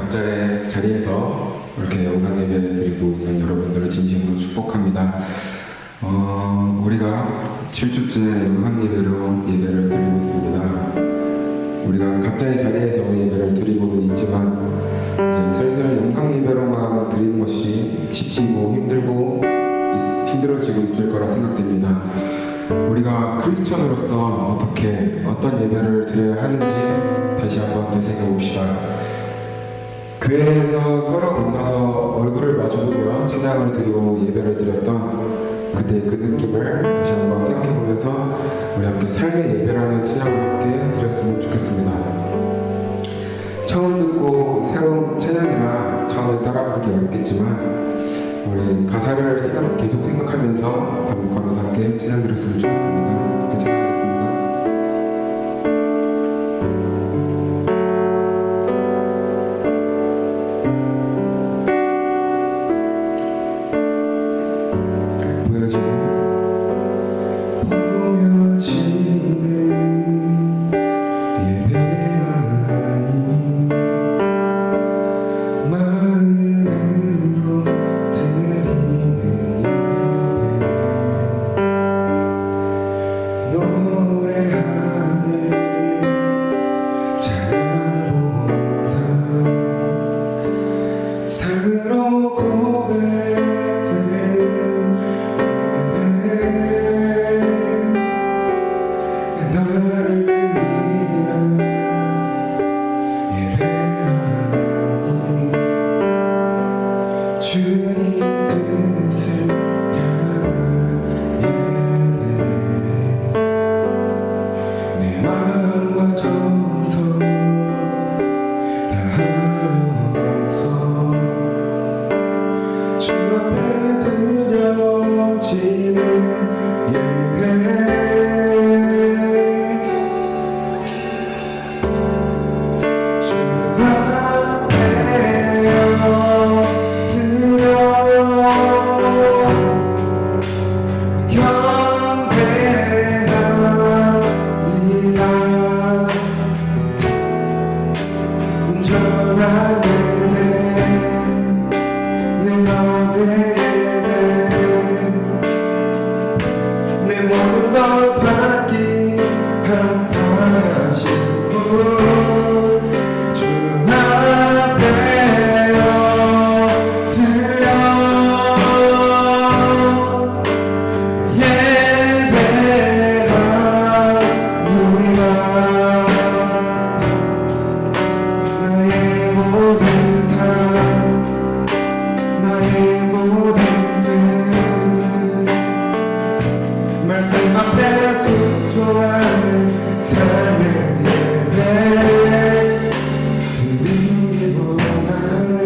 각자의 자리에서 이렇게 영상 예배를 드리고 있는 여러분들을 진심으로 축복합니다. 우리가 7주째 영상 예배를 드리고 있습니다. 우리가 각자의 자리에서 예배를 드리고는 있지만 이제 슬슬 영상 예배로만 드리는 것이 지치고 힘들어지고 있을 거라 생각됩니다. 우리가 크리스천으로서 어떤 예배를 드려야 하는지 다시 한번 되새겨 봅시다. 교회에서 서로 만나서 얼굴을 마주보며 찬양을 드리고 예배를 드렸던 그때 그 느낌을 다시 한번 생각해 보면서 우리 함께 삶의 예배라는 찬양을 함께 드렸으면 좋겠습니다. 처음 듣고 새로운 찬양이라 처음에 따라 부르기 어렵겠지만 우리 가사를 계속 생각하면서 반복하면서 함께 찬양 드렸으면 좋겠습니다. 함께 찬양하겠습니다. 삶으로 고백되는 예배, 나를 위한 예배하니 주님 뜻을 향한 예배, 내 마음과 정성 주 앞에 드려지는 예배, 주 앞에 드려 경배합니다. 온전한 내 모든 걸 받기 합하신 분, 주 앞에요 드려 예배합니다. 나의 모든 삶, 나의 모든 말씀 앞에 순종하는 삶의 예배 드리기 원하네.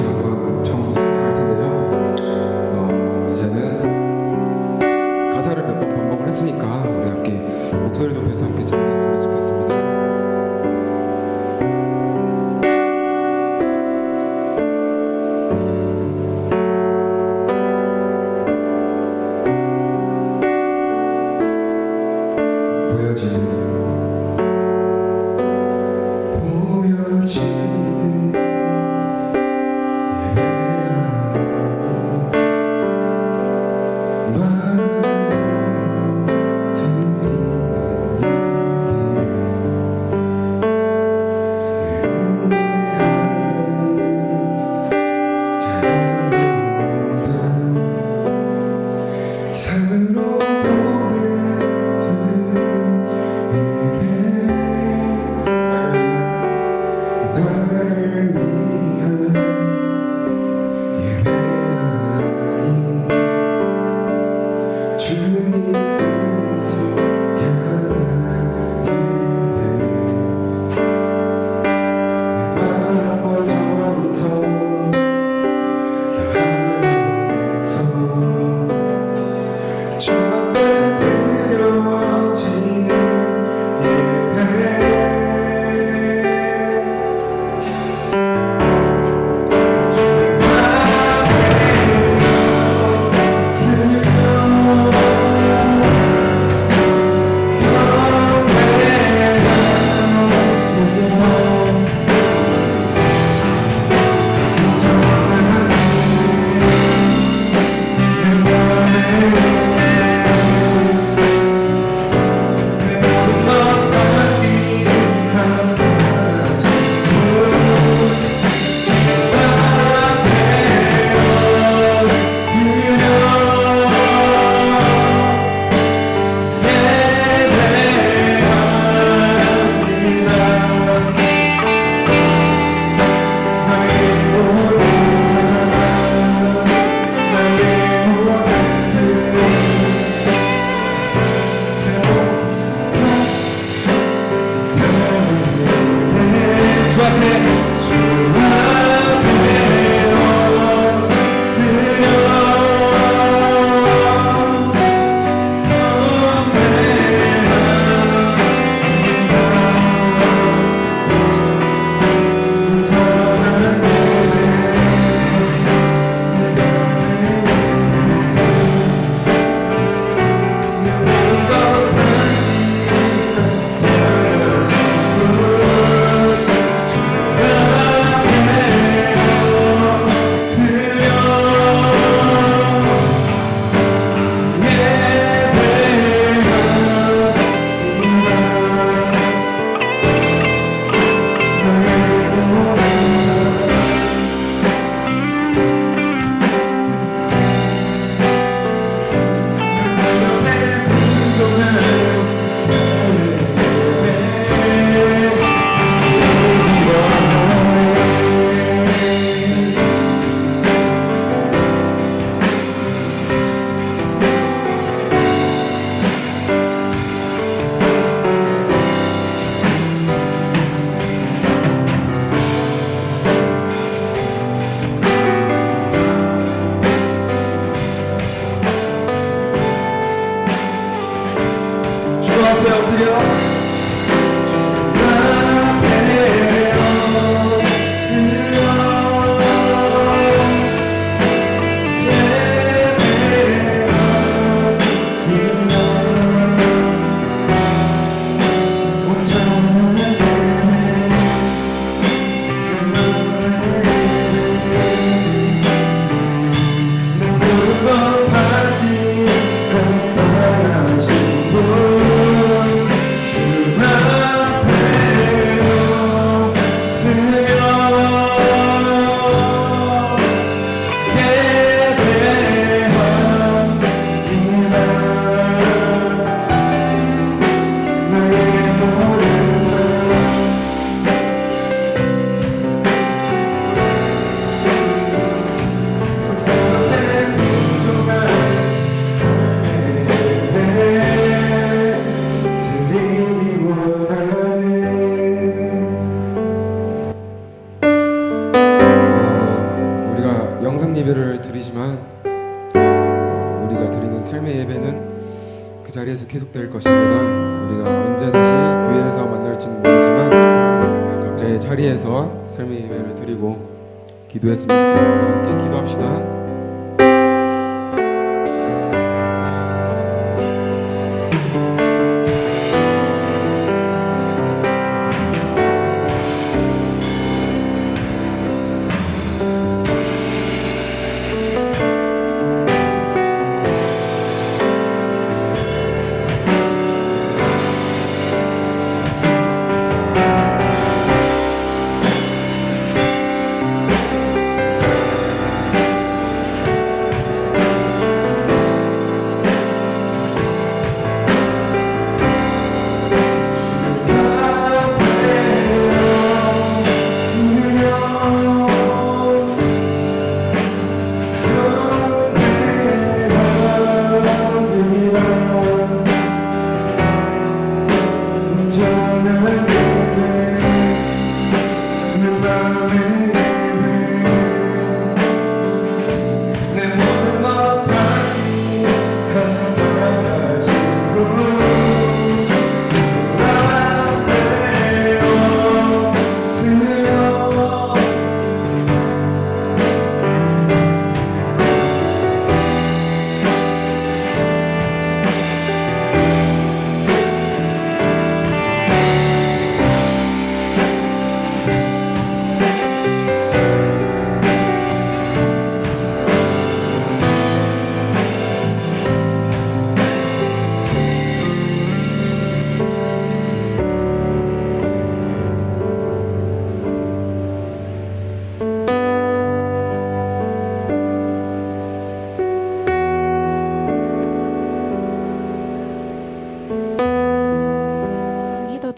한번 처음부터 생각할 텐데요. 이제는 가사를 몇 번 반복을 했으니까 우리 함께 목소리 높여서 함께 찬양했으면 좋겠습니다. 예배를 드리지만 우리가 드리는 삶의 예배는 그 자리에서 계속될 것입니다. 우리가 언제 다시 교회에서 만날지는 모르지만 각자의 자리에서 삶의 예배를 드리고 기도했으면 좋겠습니다. 함께 기도합시다.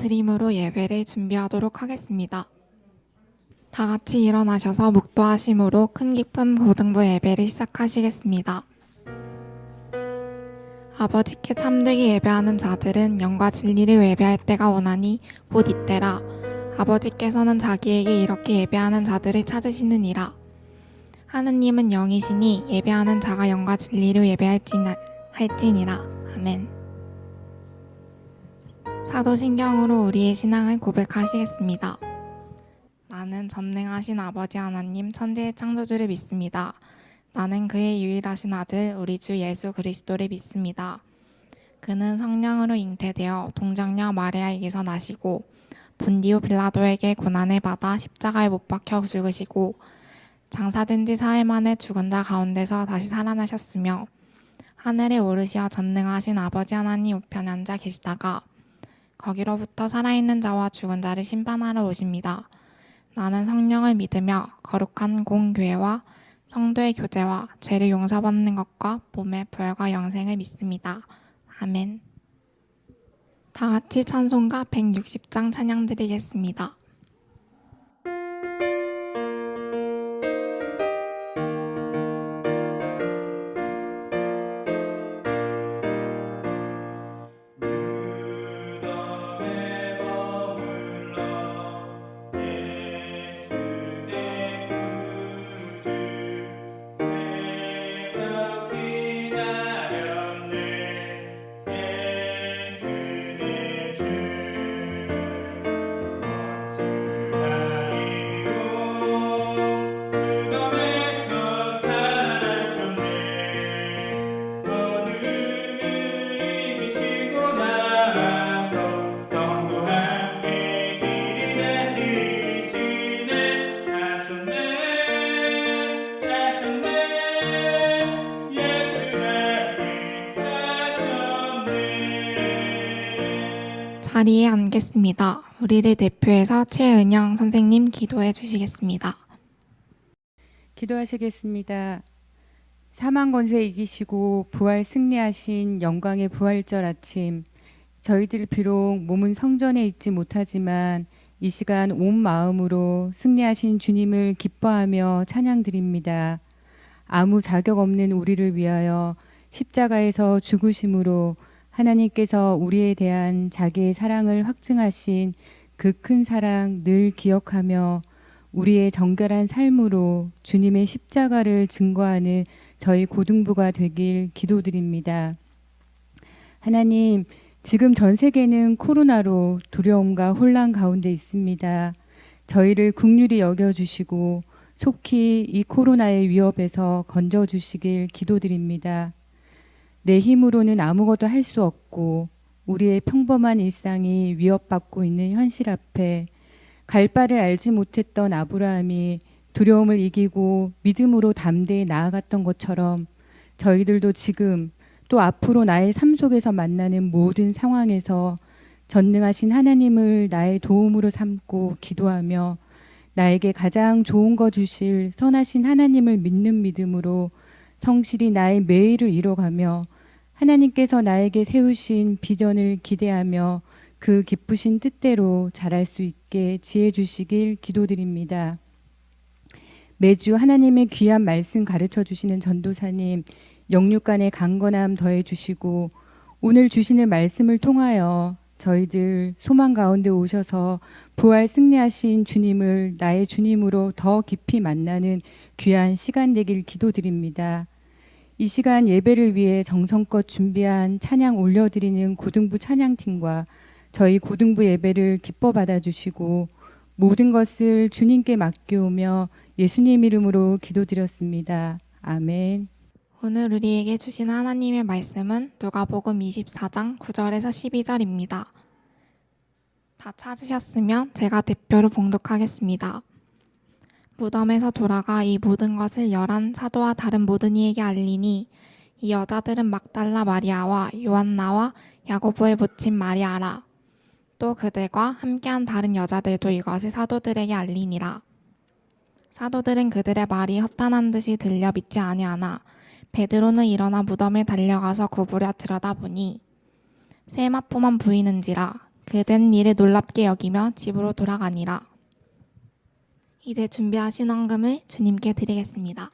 드림으로 예배를 준비하도록 하겠습니다. 다 같이 일어나셔서 묵도하심으로 큰 기쁨 고등부 예배를 시작하시겠습니다. 아버지께 참되게 예배하는 자들은 영과 진리를 예배할 때가 오나니 곧 이때라. 아버지께서는 자기에게 이렇게 예배하는 자들을 찾으시느니라. 하느님은 영이시니 예배하는 자가 영과 진리를 예배할지니라. 아멘. 사도신경으로 우리의 신앙을 고백하시겠습니다. 나는 전능하신 아버지 하나님 천지의 창조주를 믿습니다. 나는 그의 유일하신 아들 우리 주 예수 그리스도를 믿습니다. 그는 성령으로 잉태되어 동정녀 마리아에게서 나시고 본디오 빌라도에게 고난을 받아 십자가에 못 박혀 죽으시고 장사된 지 사흘 만에 죽은 자 가운데서 다시 살아나셨으며 하늘에 오르시어 전능하신 아버지 하나님 우편에 앉아 계시다가 거기로부터 살아있는 자와 죽은 자를 심판하러 오십니다. 나는 성령을 믿으며 거룩한 공교회와 성도의 교제와 죄를 용서받는 것과 몸의 부활과 영생을 믿습니다. 아멘. 다 같이 찬송가 160장 찬양 드리겠습니다. 자리에 앉겠습니다. 우리를 대표해서 최은영 선생님 기도해 주시겠습니다. 기도하시겠습니다. 사망 권세 이기시고 부활 승리하신 영광의 부활절 아침, 저희들 비록 몸은 성전에 있지 못하지만 이 시간 온 마음으로 승리하신 주님을 기뻐하며 찬양드립니다. 아무 자격 없는 우리를 위하여 십자가에서 죽으심으로 하나님께서 우리에 대한 자기의 사랑을 확증하신 그 큰 사랑 늘 기억하며 우리의 정결한 삶으로 주님의 십자가를 증거하는 저희 고등부가 되길 기도드립니다. 하나님, 지금 전 세계는 코로나로 두려움과 혼란 가운데 있습니다. 저희를 긍휼히 여겨주시고 속히 이 코로나의 위협에서 건져주시길 기도드립니다. 내 힘으로는 아무것도 할 수 없고 우리의 평범한 일상이 위협받고 있는 현실 앞에 갈 바를 알지 못했던 아브라함이 두려움을 이기고 믿음으로 담대히 나아갔던 것처럼 저희들도 지금 또 앞으로 나의 삶 속에서 만나는 모든 상황에서 전능하신 하나님을 나의 도움으로 삼고 기도하며 나에게 가장 좋은 거 주실 선하신 하나님을 믿는 믿음으로 성실히 나의 매일을 이뤄가며 하나님께서 나에게 세우신 비전을 기대하며 그 기쁘신 뜻대로 잘할 수 있게 지혜 주시길 기도드립니다. 매주 하나님의 귀한 말씀 가르쳐 주시는 전도사님, 영육간의 강건함 더해 주시고 오늘 주시는 말씀을 통하여 저희들 소망 가운데 오셔서 부활 승리하신 주님을 나의 주님으로 더 깊이 만나는 귀한 시간 되길 기도드립니다. 이 시간 예배를 위해 정성껏 준비한 찬양 올려드리는 고등부 찬양팀과 저희 고등부 예배를 기뻐 받아주시고 모든 것을 주님께 맡겨오며 예수님 이름으로 기도드렸습니다. 아멘. 오늘 우리에게 주신 하나님의 말씀은 누가복음 24장 9절에서 12절입니다. 다 찾으셨으면 제가 대표로 봉독하겠습니다. 무덤에서 돌아가 이 모든 것을 11 사도와 다른 모든 이에게 알리니 이 여자들은 막달라 마리아와 요한나와 야고보의 모친 마리아라. 또 그들과 함께한 다른 여자들도 이것을 사도들에게 알리니라. 사도들은 그들의 말이 허탄한 듯이 들려 믿지 아니하나 베드로는 일어나 무덤에 달려가서 구부려 들여다보니 세마포만 보이는지라 그 된 일을 놀랍게 여기며 집으로 돌아가니라. 이제 준비하신 헌금을 주님께 드리겠습니다.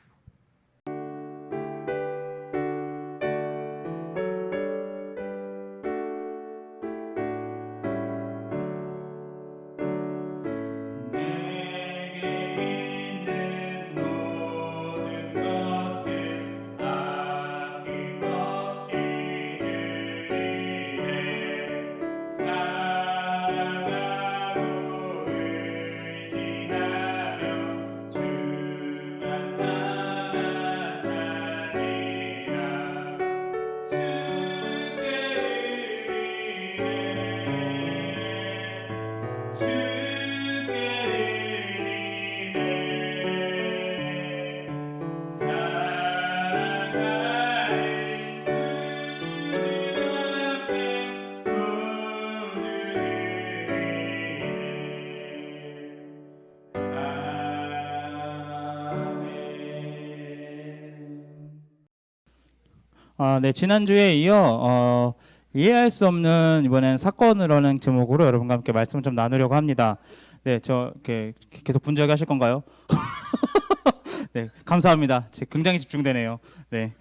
네, 지난주에 이어 이해할 수 없는 이번엔 사건이라는 제목으로 여러분과 함께 말씀을 좀 나누려고 합니다. 네, 저 이렇게 계속 분주하게 하실 건가요? 네, 감사합니다. 굉장히 집중되네요. 네.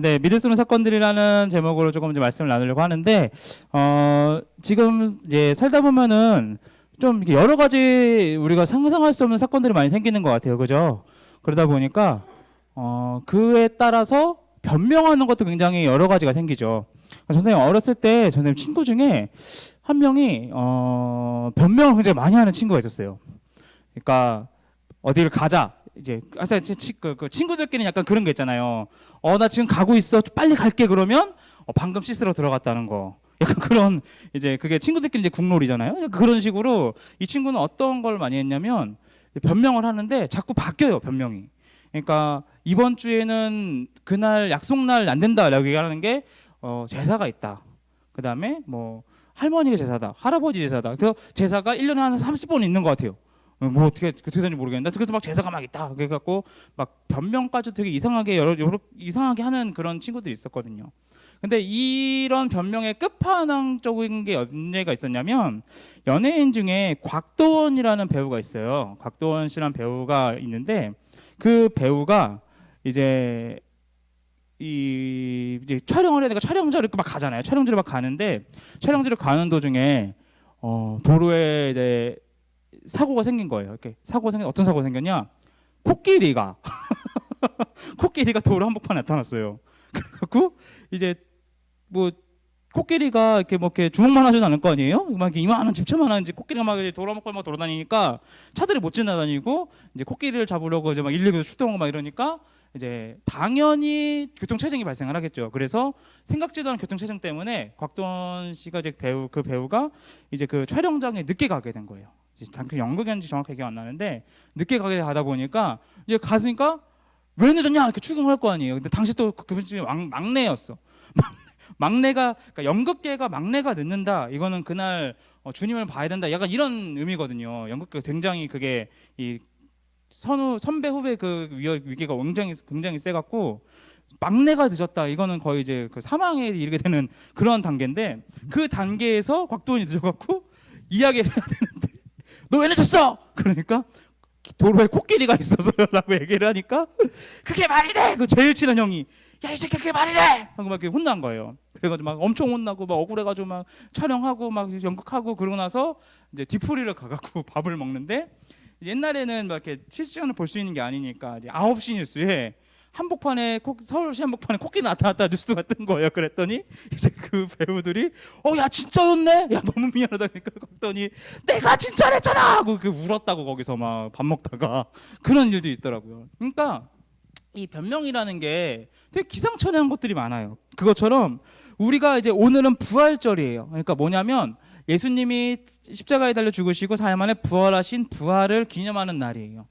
네, 믿을 수 없는 사건들이라는 제목으로 조금 이제 말씀을 나누려고 하는데 지금 이제 살다 보면은 좀 여러 가지 우리가 상상할 수 없는 사건들이 많이 생기는 것 같아요. 그죠? 그러다 보니까 그에 따라서 변명하는 것도 굉장히 여러 가지가 생기죠. 선생님 어렸을 때 선생님 친구 중에 한 명이 변명을 굉장히 많이 하는 친구가 있었어요. 그러니까 어디를 가자 이제 그 친구들끼리는 약간 그런 게 있잖아요. 나 지금 가고 있어 빨리 갈게 그러면 방금 씻으러 들어갔다는 거. 약간 그런 이제 그게 친구들끼리 이제 국룰이잖아요. 그런 식으로 이 친구는 어떤 걸 많이 했냐면 변명을 하는데 자꾸 바뀌어요 변명이. 그러니까 이번 주에는 그날 약속날 안 된다라고 얘기하는 게 제사가 있다. 그 다음에 뭐 할머니가 제사다, 할아버지 제사다. 그래서 제사가 1년에 한 30번 있는 것 같아요. 뭐 어떻게 되는지 모르겠는데 그래서 막 제사가 막 있다. 그래갖고 막 변명까지 되게 이상하게 여러 이상하게 하는 그런 친구들이 있었거든요. 근데 이런 변명의 끝판왕적인 게 언제가 있었냐면 연예인 중에 곽도원이라는 배우가 있어요. 곽도원 씨라는 배우가 있는데 그 배우가 이제 이제 촬영을 해야 되니까 촬영지를 막 가잖아요. 촬영지를 막 가는데 촬영지를 가는 도중에 도로에 이제 사고가 생긴 거예요. 이렇게 사고가 생긴 어떤 사고가 생겼냐? 코끼리가 코끼리가 도로 한복판에 나타났어요. 그래갖고 이제 뭐 코끼리가 이렇게 뭐 이렇게 주먹만 하지는 않을 거 아니에요? 막 이렇게 이만한 집처만한 이제 코끼리가 막 이제 도로 한복판 막 돌아다니니까 차들이 못 지나다니고 이제 코끼리를 잡으려고 이제 막 119도 출동하고 막 이러니까 이제 당연히 교통체증이 발생을 하겠죠. 그래서 생각지도 않은 교통체증 때문에 곽도원 씨가 이제 그 배우가 이제 그 촬영장에 늦게 가게 된 거예요. 당시 연극이었는지 정확하게 기억 안 나는데 늦게 가게 하다 보니까 이제 갔으니까 왜 늦었냐 이렇게 출근을 할 거 아니에요. 근데 당시 또 그분이 막내였어. 막내가 그러니까 연극계가 막내가 늦는다. 이거는 그날 주님을 봐야 된다. 약간 이런 의미거든요. 연극계 굉장히 그게 이 선배 후배 그 위계가 굉장히 세갖고 막내가 늦었다. 이거는 거의 이제 그 사망에 이르게 되는 그런 단계인데 그 단계에서 곽도원이 늦어갖고 이야기를 해야 되는데 너 왜 늦었어? 그러니까 도로에 코끼리가 있어서라고 얘기를 하니까 그게 말이 돼. 그 제일 친한 형이 야 이 새끼 그게 말이 돼. 하고 막 이렇게 혼난 거예요. 그래가지고 막 엄청 혼나고 막 억울해가지고 막 촬영하고 막 연극하고 그러고 나서 이제 뒤풀이를 가갖고 밥을 먹는데 옛날에는 막 이렇게 실시간을 볼 수 있는 게 아니니까 이제 9시 뉴스에 한복판에 서울시 한복판에 코끼리 나타났다 뉴스가 뜬 거예요. 그랬더니 이제 그 배우들이 야 진짜였네. 야 너무 미안하다 그러니까 그랬더니 내가 진짜랬잖아 하고 그 울었다고 거기서 막 밥 먹다가 그런 일도 있더라고요. 그러니까 이 변명이라는 게 되게 기상천외한 것들이 많아요. 그것처럼 우리가 이제 오늘은 부활절이에요. 그러니까 뭐냐면 예수님이 십자가에 달려 죽으시고 4일 만에 부활하신 부활을 기념하는 날이에요.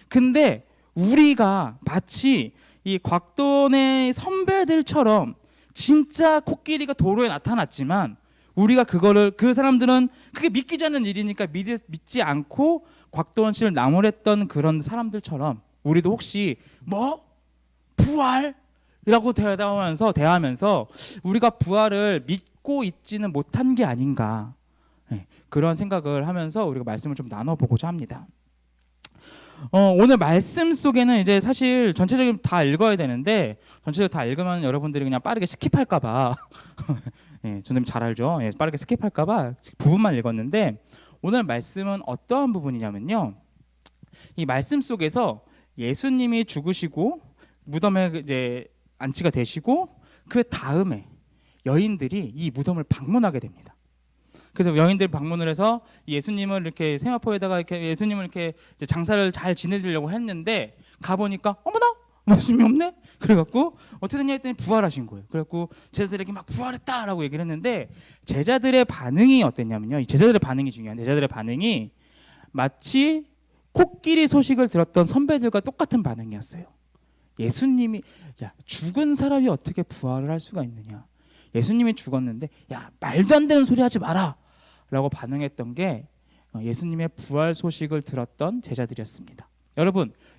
근데 우리가 마치 이 곽도원의 선배들처럼 진짜 코끼리가 도로에 나타났지만 우리가 그거를 그 사람들은 그게 믿기지 않는 일이니까 믿지 않고 곽도원 씨를 나무랬던 그런 사람들처럼 우리도 혹시 뭐 부활이라고 대하면서 우리가 부활을 믿고 있지는 못한 게 아닌가 그런 생각을 하면서 우리가 말씀을 좀 나눠보고자 합니다. 오늘 말씀 속에는 이제 사실 전체적으로 다 읽어야 되는데 전체적으로 다 읽으면 여러분들이 그냥 빠르게 스킵할까봐 선생님 잘 알죠? 빠르게 스킵할까봐 부분만 읽었는데 오늘 말씀은 어떠한 부분이냐면요. 이 말씀 속에서 예수님이 죽으시고 무덤에 이제 안치가 되시고 그 다음에 여인들이 이 무덤을 방문하게 됩니다. 그래서 여인들 방문을 해서 예수님을 이렇게 세마포에다가 이렇게 예수님을 이렇게 장사를 잘 지내려고 했는데 가보니까 어머나 예수님이 없네. 그래갖고 어떻게 됐냐 했더니 부활하신 거예요. 그래갖고 제자들에게 막 부활했다라고 얘기를 했는데 제자들의 반응이 어땠냐면요. 이 제자들의 반응이 중요한데 제자들의 반응이 마치 코끼리 소식을 들었던 선배들과 똑같은 반응이었어요. 예수님이 야 죽은 사람이 어떻게 부활을 할 수가 있느냐. 예수님이 죽었는데 야 말도 안 되는 소리 하지 마라 라고 반응했던 게 예수님의 부활 소식을 들었던 제자들이었습니다.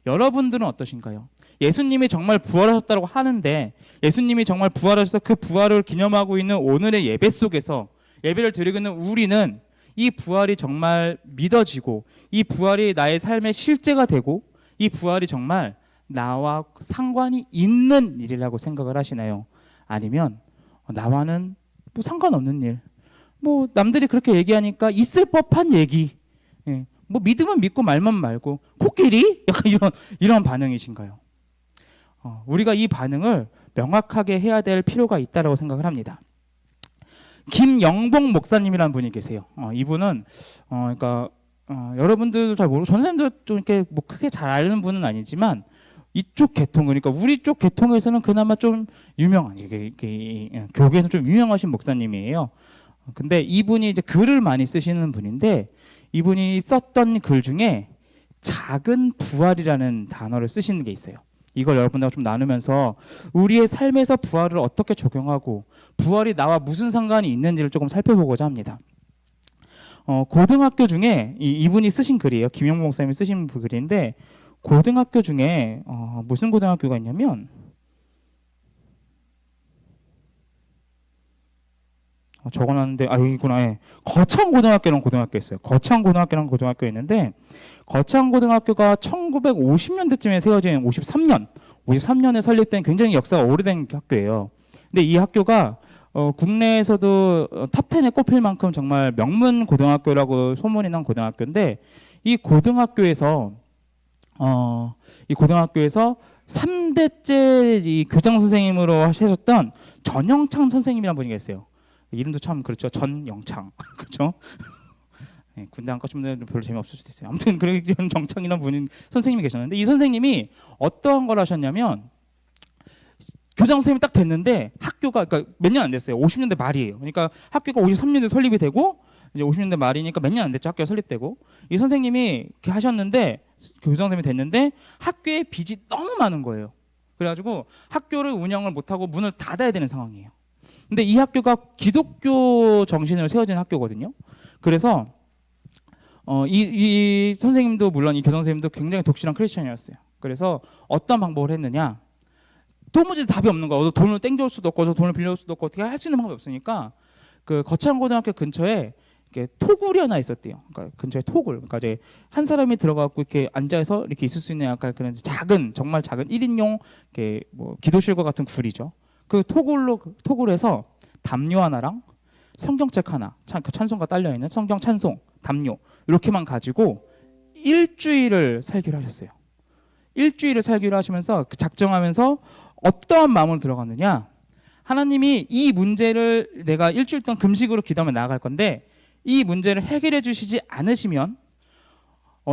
여러분들은 어떠신가요? 예수님이 정말 부활하셨다고 하는데 예수님이 정말 부활하셔서 그 부활을 기념하고 있는 오늘의 예배 속에서 예배를 드리고 있는 우리는 이 부활이 정말 믿어지고 이 부활이 나의 삶의 실제가 되고 이 부활이 정말 나와 상관이 있는 일이라고 생각을 하시나요? 아니면 나와는 뭐 상관없는 일, 뭐 남들이 그렇게 얘기하니까 있을 법한 얘기, 뭐 믿으면 믿고 말만 말고 코끼리? 약간 이런 반응이신가요? 우리가 이 반응을 명확하게 해야 될 필요가 있다고 생각을 합니다. 김영봉 목사님이라는 분이 계세요. 이분은 그러니까 여러분들도 잘 모르고 전사님도 좀 이렇게 뭐 크게 잘 아는 분은 아니지만 이쪽 계통 그러니까 우리 쪽 계통에서는 그나마 좀 유명한 교계에서 좀 유명하신 목사님이에요. 근데 이분이 이제 글을 많이 쓰시는 분인데 이분이 썼던 글 중에 작은 부활이라는 단어를 쓰시는 게 있어요. 이걸 여러분들과 좀 나누면서 우리의 삶에서 부활을 어떻게 적용하고 부활이 나와 무슨 상관이 있는지를 조금 살펴보고자 합니다. 고등학교 중에 이분이 쓰신 글이에요. 김영모 목사님이 쓰신 글인데 고등학교 중에 무슨 고등학교가 있냐면 적어놨는데 여기구나. 거창고등학교라는 고등학교 있어요. 거창고등학교라는 고등학교 있는데 거창고등학교가 1950년대쯤에 세워진 53년에 설립된 굉장히 역사가 오래된 학교예요. 근데 이 학교가 국내에서도 탑10에 꼽힐 만큼 정말 명문 고등학교라고 소문이 난 고등학교인데 이 고등학교에서 이 고등학교에서 3대째 이 교장 선생님으로 하셨던 전영창 선생님이라는 분이 계세요. 이름도 참 그렇죠. 전영창. 그렇죠? 네, 군대 안 가신 분들은 별로 재미없을 수도 있어요. 아무튼 그런 정창이라는 분인 선생님이 계셨는데, 이 선생님이 어떠한 걸 하셨냐면, 교장 선생님이 딱 됐는데 학교가 그러니까 몇 년 안 됐어요. 50년대 말이에요. 그러니까 학교가 53년대 설립이 되고 이제 50년대 말이니까 몇 년 안 됐죠. 학교가 설립되고. 이 선생님이 이렇게 하셨는데, 교장 선생님이 됐는데 학교에 빚이 너무 많은 거예요. 그래가지고 학교를 운영을 못하고 문을 닫아야 되는 상황이에요. 근데 이 학교가 기독교 정신으로 세워진 학교거든요. 그래서 이 선생님도 물론 이 교장 선생님도 굉장히 독실한 크리스천이었어요. 그래서 어떤 방법을 했느냐? 도무지 답이 없는 거예요. 돈을 땡겨올 수도 없고, 돈을 빌려올 수도 없고, 어떻게 할 수 있는 방법이 없으니까 그 거창고등학교 근처에 이렇게 토굴이 하나 있었대요. 그러니까 근처에 토굴. 그러니까 이제 한 사람이 들어가고 이렇게 앉아서 이렇게 있을 수 있는 약간 그런 작은, 정말 작은 1인용 이렇게 뭐 기도실과 같은 굴이죠. 그 토굴에서 담요 하나랑 성경책 하나, 그 찬송가 딸려 있는 성경 찬송, 담요 이렇게만 가지고 일주일을 살기로 하셨어요. 일주일을 살기로 하시면서 그 작정하면서 어떠한 마음으로 들어갔느냐? 하나님이 이 문제를 내가 일주일 동안 금식으로 기도하며 나아갈 건데 이 문제를 해결해 주시지 않으시면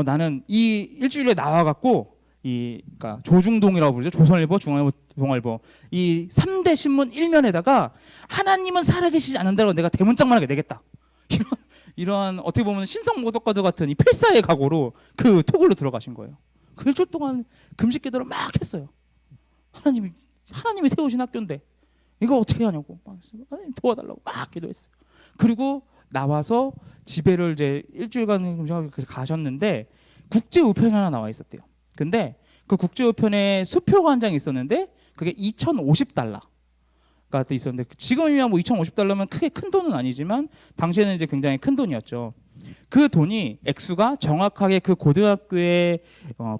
나는 이 일주일에 나와갖고 그러니까 조중동이라고 부르죠. 조선일보, 중앙일보, 동아일보 이 3대 신문 1면에다가 하나님은 살아계시지 않는다고 내가 대문짝만하게 내겠다. 이러한 어떻게 보면 신성모독과도 같은 이 필사의 각오로 그 토굴로 들어가신 거예요. 그 일주일 동안 금식 기도를 막 했어요. 하나님이 세우신 학교인데 이거 어떻게 하냐고 막 하나님 도와달라고 막 기도했어요. 그리고 나와서 집회를 이제 일주일간 금식하고 가셨는데 국제 우편이 하나 나와 있었대요. 근데 그 국제 우편에 수표가 한 장 있었는데 그게 2,050달러가 있었는데, 지금이야 뭐 2,050달러면 크게 큰 돈은 아니지만 당시에는 이제 굉장히 큰 돈이었죠. 그 돈이 액수가 정확하게 그 고등학교의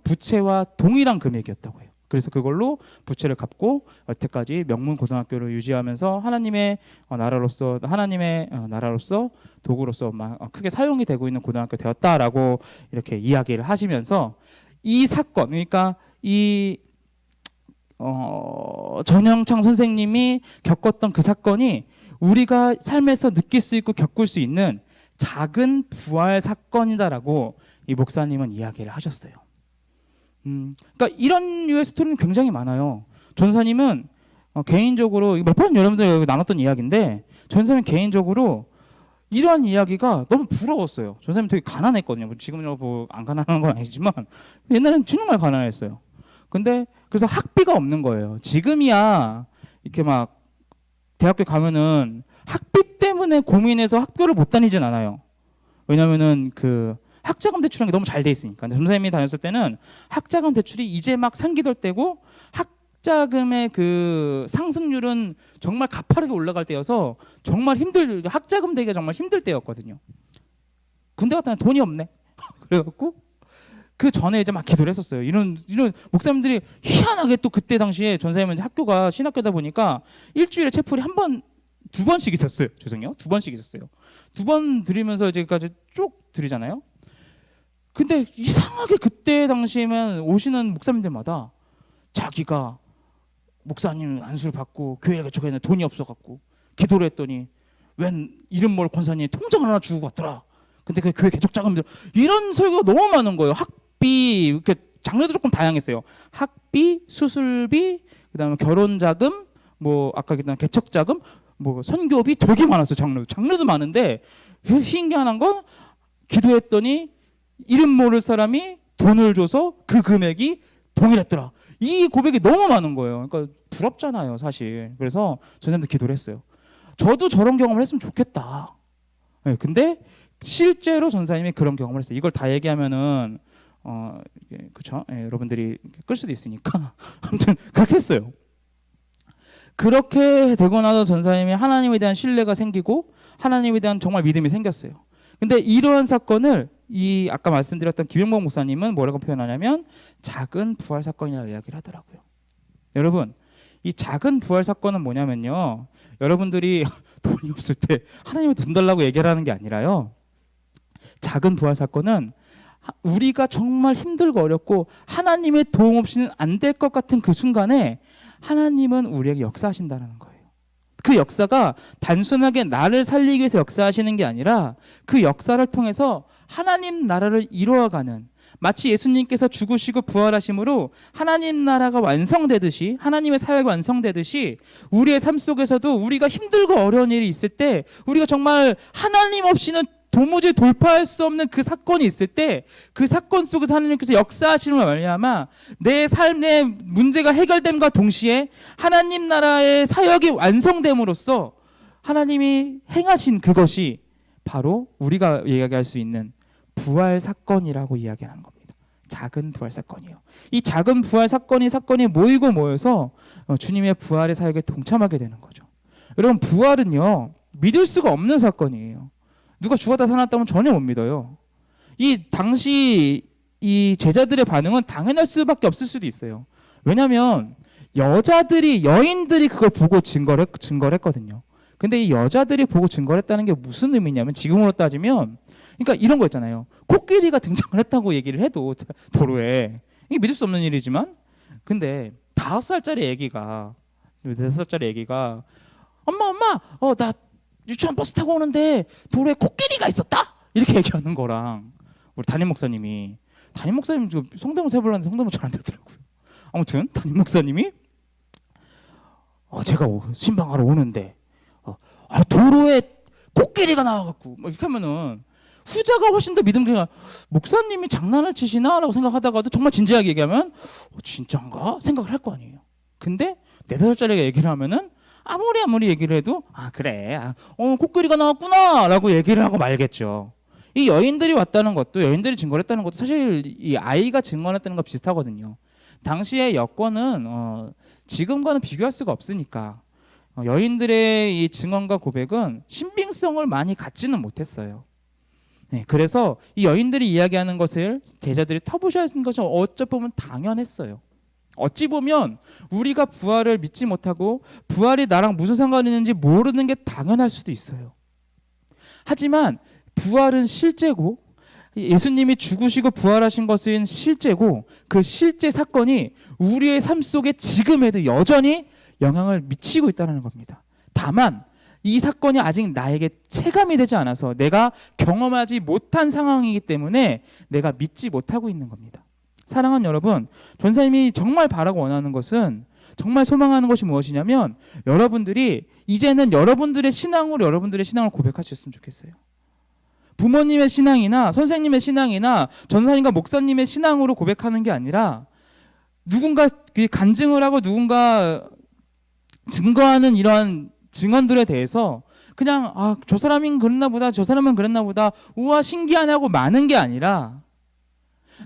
부채와 동일한 금액이었다고 해요. 그래서 그걸로 부채를 갚고 여태까지 명문 고등학교를 유지하면서 하나님의 나라로서 도구로서 크게 사용이 되고 있는 고등학교 되었다라고 이렇게 이야기를 하시면서, 이 사건, 그러니까 이 전영창 선생님이 겪었던 그 사건이 우리가 삶에서 느낄 수 있고 겪을 수 있는 작은 부활 사건이다라고 이 목사님은 이야기를 하셨어요. 그러니까 이런 류의 스토리는 굉장히 많아요. 전사님은 개인적으로 몇 번 여러분들 나눴던 이야기인데, 전사님 개인적으로 이러한 이야기가 너무 부러웠어요. 전사님 되게 가난했거든요. 지금은 뭐 안 가난한 건 아니지만 옛날에는 정말 가난했어요. 근데 그래서 학비가 없는 거예요. 지금이야 이렇게 막 대학교 가면은 학비 때문에 고민해서 학교를 못 다니진 않아요. 왜냐면은 그 학자금 대출하는 게 너무 잘 돼 있으니까. 근데 선생님이 다녔을 때는 학자금 대출이 이제 막 상기될 때고 학자금의 그 상승률은 정말 가파르게 올라갈 때여서 정말 학자금 대기가 정말 힘들 때였거든요. 군대 갔다 돈이 없네. 그래갖고 그 전에 이제 막 기도를 했었어요. 이런 목사님들이 희한하게 또 그때 당시에 전사님은 학교가 신학교다 보니까 일주일에 채플이 두 번씩 있었어요. 죄송해요. 두 번씩 있었어요. 두 번 드리면서 이제까지 쭉 드리잖아요. 근데 이상하게 그때 당시에만 오시는 목사님들마다 자기가 목사님 안수를 받고 교회를 개척했는데 돈이 없어갖고 기도를 했더니 웬 이름 모를 권사님 통장을 하나 주고 갔더라. 근데 그 교회 개척 자금들, 이런 설교가 너무 많은 거예요. 학비, 이렇게 장르도 조금 다양했어요. 학비, 수술비, 그다음에 결혼 자금, 뭐 아까 얘기한 개척 자금, 뭐 선교비 되게 많았어요. 장르도 많은데 신기한 건 기도했더니 이름 모를 사람이 돈을 줘서 그 금액이 동일했더라. 이 고백이 너무 많은 거예요. 그러니까 부럽잖아요, 사실. 그래서 선생님도 기도를 했어요. 저도 저런 경험을 했으면 좋겠다. 네, 근데 실제로 전사님이 그런 경험을 했어요. 이걸 다 얘기하면은 그렇죠? 예, 여러분들이 끌 수도 있으니까 아무튼 그렇게 했어요. 그렇게 되고 나서 전사님이 하나님에 대한 신뢰가 생기고 하나님에 대한 정말 믿음이 생겼어요. 근데 이러한 사건을 아까 말씀드렸던 김영복 목사님은 뭐라고 표현하냐면 작은 부활 사건이라고 이야기를 하더라고요. 여러분, 이 작은 부활 사건은 뭐냐면요, 여러분들이 돈이 없을 때 하나님이 돈 달라고 얘기를 하는 게 아니라요, 작은 부활 사건은 우리가 정말 힘들고 어렵고 하나님의 도움 없이는 안 될 것 같은 그 순간에 하나님은 우리에게 역사하신다는 거예요. 그 역사가 단순하게 나를 살리기 위해서 역사하시는 게 아니라 그 역사를 통해서 하나님 나라를 이루어가는, 마치 예수님께서 죽으시고 부활하심으로 하나님 나라가 완성되듯이, 하나님의 사역이 완성되듯이 우리의 삶 속에서도 우리가 힘들고 어려운 일이 있을 때, 우리가 정말 하나님 없이는 도무지 돌파할 수 없는 그 사건이 있을 때, 그 사건 속에서 하나님께서 역사하시는 말미암아 내 삶의 문제가 해결됨과 동시에 하나님 나라의 사역이 완성됨으로써 하나님이 행하신 그것이 바로 우리가 이야기할 수 있는 부활 사건이라고 이야기하는 겁니다. 작은 부활 사건이요. 이 작은 부활 사건이 모이고 모여서 주님의 부활의 사역에 동참하게 되는 거죠. 여러분, 부활은요, 믿을 수가 없는 사건이에요. 누가 죽었다 살아났다면 전혀 못 믿어요. 이 당시 이 제자들의 반응은 당연할 수밖에 없을 수도 있어요. 왜냐하면 여인들이 그걸 보고 증거를 했거든요. 근데 이 여자들이 보고 증거를 했다는 게 무슨 의미냐면, 지금으로 따지면, 그러니까 이런 거 있잖아요. 코끼리가 등장을 했다고 얘기를 해도 도로에, 이게 믿을 수 없는 일이지만, 근데 5살짜리 애기가 엄마 나 유치원 버스 타고 오는데 도로에 코끼리가 있었다? 이렇게 얘기하는 거랑, 우리 담임 목사님 지금 성대모사 해보려는데 성대모사 잘 안 되더라고요. 아무튼 담임 목사님이 제가 신방하러 오는데 도로에 코끼리가 나와갖고 뭐 이렇게 하면은 후자가 훨씬 더 믿음직한, 목사님이 장난을 치시나? 라고 생각하다가도 정말 진지하게 얘기하면 진짜인가? 생각을 할 거 아니에요. 근데 4-5살짜리가 얘기를 하면은 아무리 얘기를 해도 그래, 코끼리가 나왔구나 라고 얘기를 하고 말겠죠. 이 여인들이 왔다는 것도, 여인들이 증거를 했다는 것도 사실 이 아이가 증언했다는 거 비슷하거든요. 당시의 여건은 지금과는 비교할 수가 없으니까 여인들의 이 증언과 고백은 신빙성을 많이 갖지는 못했어요. 네, 그래서 이 여인들이 이야기하는 것을 제자들이 터부시하는 것이 어찌 보면 당연했어요. 어찌 보면 우리가 부활을 믿지 못하고 부활이 나랑 무슨 상관이 있는지 모르는 게 당연할 수도 있어요. 하지만 부활은 실제고, 예수님이 죽으시고 부활하신 것은 실제고, 그 실제 사건이 우리의 삶 속에 지금에도 여전히 영향을 미치고 있다는 겁니다. 다만 이 사건이 아직 나에게 체감이 되지 않아서, 내가 경험하지 못한 상황이기 때문에 내가 믿지 못하고 있는 겁니다. 사랑하는 여러분, 전사님이 정말 바라고 원하는 것은, 정말 소망하는 것이 무엇이냐면, 여러분들이 이제는 여러분들의 신앙으로 여러분들의 신앙을 고백하셨으면 좋겠어요. 부모님의 신앙이나 선생님의 신앙이나 전사님과 목사님의 신앙으로 고백하는 게 아니라, 누군가 간증을 하고 누군가 증거하는 이러한 증언들에 대해서 그냥 저 사람은 그랬나 보다, 저 사람은 그랬나 보다, 우와 신기하네 하고 마는 게 아니라,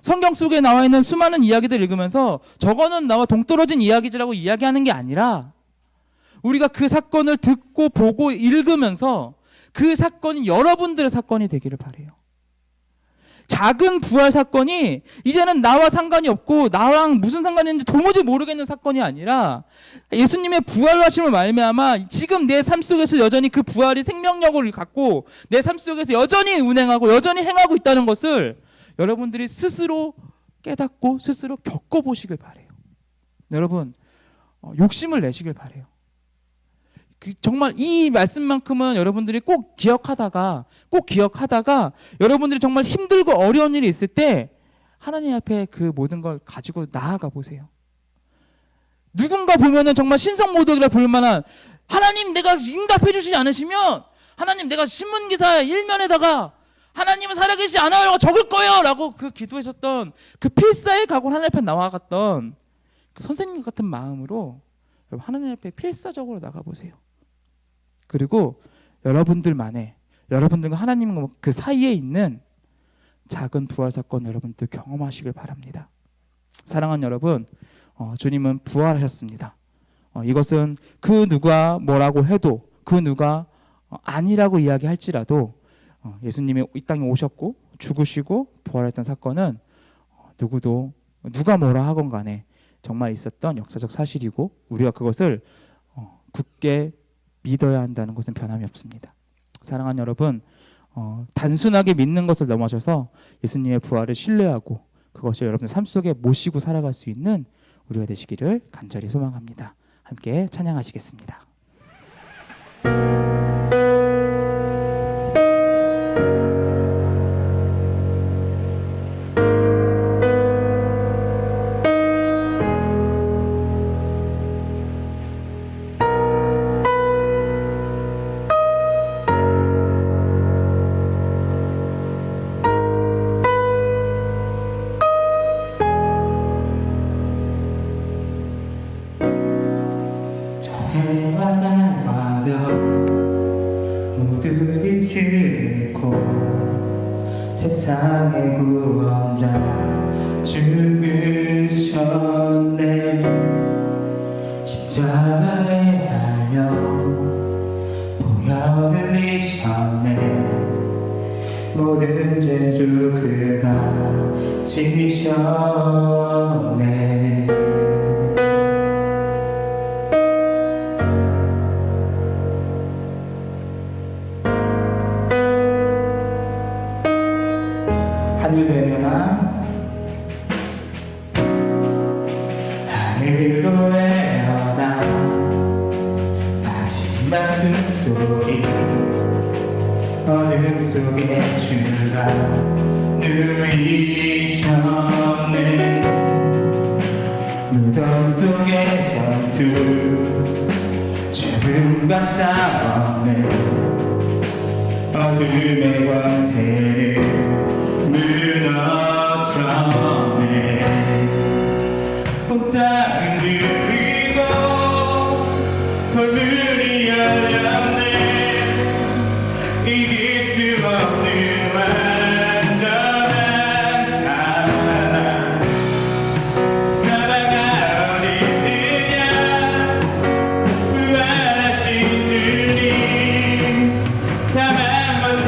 성경 속에 나와 있는 수많은 이야기들 읽으면서 저거는 나와 동떨어진 이야기지라고 이야기하는 게 아니라, 우리가 그 사건을 듣고 보고 읽으면서 그 사건이 여러분들의 사건이 되기를 바라요. 작은 부활 사건이 이제는 나와 상관이 없고 나랑 무슨 상관이 있는지 도무지 모르겠는 사건이 아니라, 예수님의 부활하심을 말미암아 지금 내 삶 속에서 여전히 그 부활이 생명력을 갖고 내 삶 속에서 여전히 운행하고 여전히 행하고 있다는 것을 여러분들이 스스로 깨닫고 스스로 겪어보시길 바라요. 여러분, 욕심을 내시길 바라요. 정말 이 말씀만큼은 여러분들이 꼭 기억하다가 여러분들이 정말 힘들고 어려운 일이 있을 때 하나님 앞에 그 모든 걸 가지고 나아가 보세요. 누군가 보면은 정말 신성모독이라 부를 만한, 하나님 내가 응답해 주시지 않으시면, 하나님 내가 신문기사 1면에다가 하나님은 살아계시지 않아요 라고 적을 거예요 라고 그 기도하셨던 그 필사의 각오로 하나님 앞에 나와갔던 그 선생님 같은 마음으로 여러분 하나님 앞에 필사적으로 나가보세요. 그리고 여러분들과 하나님 그 사이에 있는 작은 부활 사건 여러분들 경험하시길 바랍니다. 사랑하는 여러분, 주님은 부활하셨습니다. 이것은 그 누가 뭐라고 해도, 그 누가 아니라고 이야기할지라도 예수님이 이 땅에 오셨고 죽으시고 부활했던 사건은 누가 뭐라 하건 간에 정말 있었던 역사적 사실이고, 우리가 그것을 굳게 믿어야 한다는 것은 변함이 없습니다. 사랑하는 여러분, 단순하게 믿는 것을 넘어서서 예수님의 부활을 신뢰하고 그것을 여러분의 삶 속에 모시고 살아갈 수 있는 우리가 되시기를 간절히 소망합니다. 함께 찬양하시겠습니다. 해와 달과 별 모두 빛을 잃고 세상의 구원자 죽으셨네. 십자가에 달려 보혈을 흘리셨네. 모든 죄주 그가 지셨네. 하늘 되려나 하늘도 내려다 마지막 숨소리 어둠 속에 주가 누이셨네. 무덤 속의 전투 죽음과 싸웠네. 어둠의 권세를 무너졌네. 온 땅은 흔들리고 돌문이 열렸네. 이길 수 없는 완전한 사랑. 사랑아 어디 있느냐. 부활하신 주님 사망 권세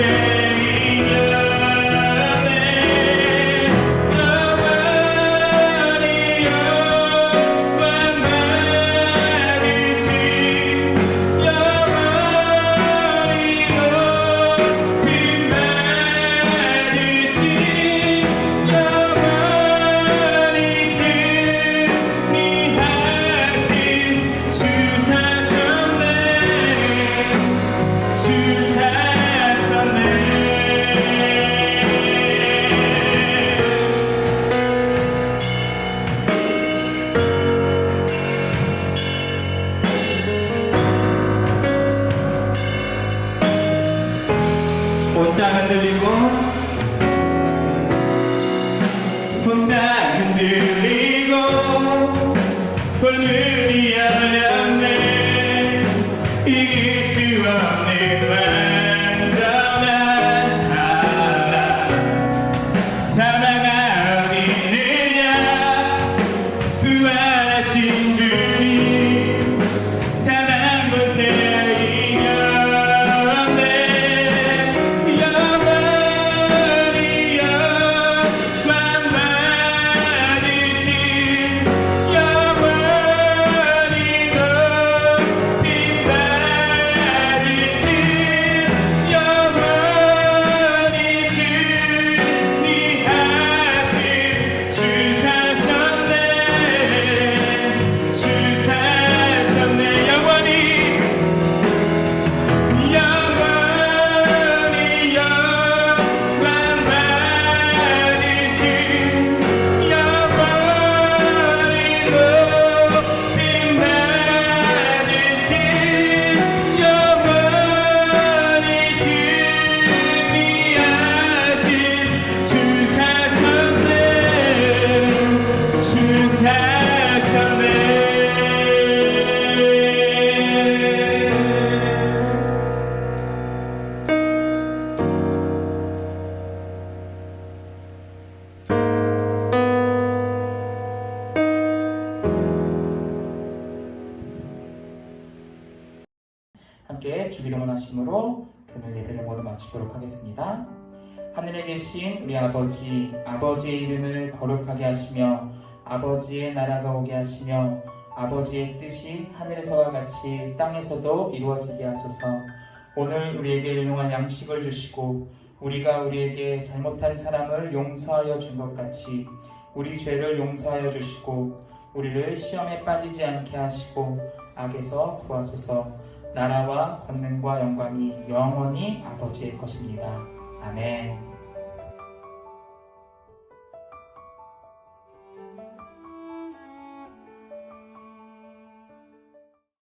온 땅 흔들리고 온 땅 흔들리고 돌문이 열렸네. 이길 수 없는 완전한 사랑. 사랑아 어디 있느냐. 부활하신 주님 사랑 권세 이겼네. 함께 주기도문 하심으로 오늘 예배를 모두 마치도록 하겠습니다. 하늘에 계신 우리 아버지, 아버지의 이름을 거룩하게 하시며 아버지의 나라가 오게 하시며 아버지의 뜻이 하늘에서와 같이 땅에서도 이루어지게 하소서. 오늘 우리에게 일용할 양식을 주시고 우리가 우리에게 잘못한 사람을 용서하여 준 것 같이 우리 죄를 용서하여 주시고 우리를 시험에 빠지지 않게 하시고 악에서 구하소서. 나라와 권능과 영광이 영원히 아버지의 것입니다. 아멘.